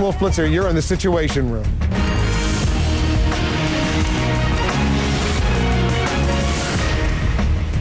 Wolf Blitzer, you're in the Situation Room.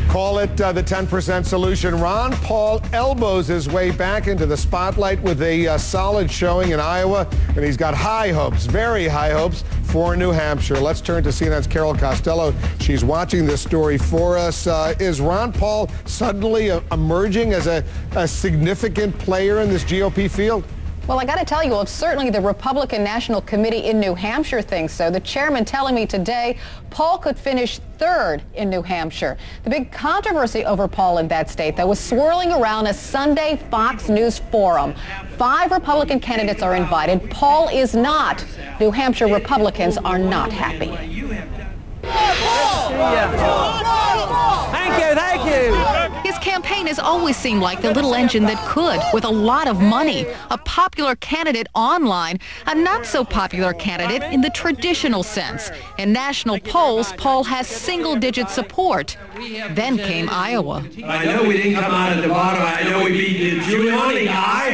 Call it the 10% solution. Ron Paul elbows his way back into the spotlight with a solid showing in Iowa, and he's got high hopes, very high hopes, for New Hampshire. Let's turn to CNN's Carol Costello. She's watching this story for us. Is Ron Paul suddenly emerging as a significant player in this GOP field? Well, I got to tell you, well, certainly the Republican National Committee in New Hampshire thinks so. The chairman telling me today Paul could finish third in New Hampshire. The big controversy over Paul in that state, though, was swirling around a Sunday Fox News forum. 5 Republican candidates are invited. Paul is not. New Hampshire Republicans are not happy. Thank you. His campaign has always seemed like the little engine that could, with a lot of money. A popular candidate online, a not-so-popular candidate in the traditional sense. In national polls, Paul has single-digit support. Then came Iowa. I know we didn't come out at the bottom. I know we beat the Giuliani guy.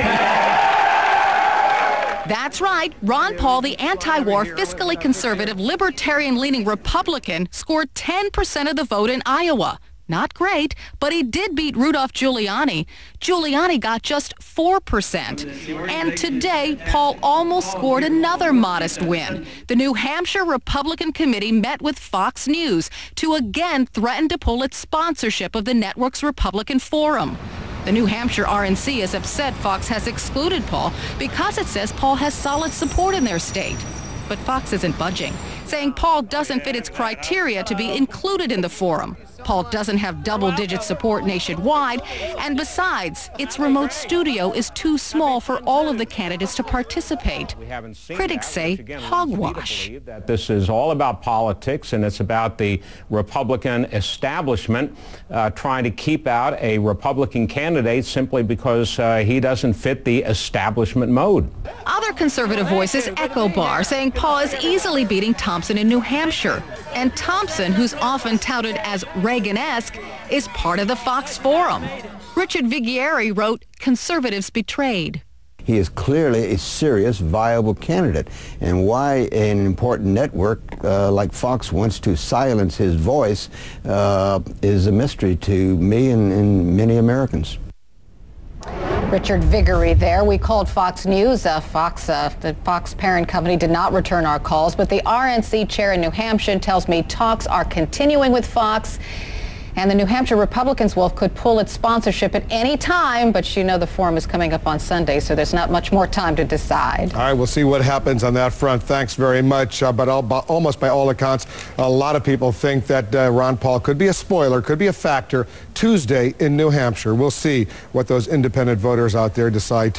That's right. Ron Paul, the anti-war, fiscally conservative, libertarian-leaning Republican, scored 10% of the vote in Iowa. Not great, but he did beat Rudolph Giuliani. Giuliani got just 4%. And today, Paul almost scored another modest win. The New Hampshire Republican Committee met with Fox News to again threaten to pull its sponsorship of the network's Republican Forum. The New Hampshire RNC is upset Fox has excluded Paul because it says Paul has solid support in their state. But Fox isn't budging, saying Paul doesn't fit its criteria to be included in the forum. Paul doesn't have double-digit support nationwide, and besides, its remote studio is too small for all of the candidates to participate. Critics say hogwash. This is all about politics, and it's about the Republican establishment trying to keep out a Republican candidate simply because he doesn't fit the establishment mode. Other conservative voices echo Barr, saying Paul is easily beating Thompson in New Hampshire. And Thompson, who's often touted as Reagan-esque, is part of the Fox Forum. Richard Vigieri wrote, "Conservatives betrayed." He is clearly a serious, viable candidate. And why an important network like Fox wants to silence his voice is a mystery to me and many Americans. Richard Vigery there. We called Fox News. The Fox parent company did not return our calls, but the RNC chair in New Hampshire tells me talks are continuing with Fox. And the New Hampshire Republicans, Wolf, could pull its sponsorship at any time, but you know the forum is coming up on Sunday, so there's not much more time to decide. All right, we'll see what happens on that front. Thanks very much. But almost by all accounts, a lot of people think that Ron Paul could be a spoiler, could be a factor Tuesday in New Hampshire. We'll see what those independent voters out there decide to do.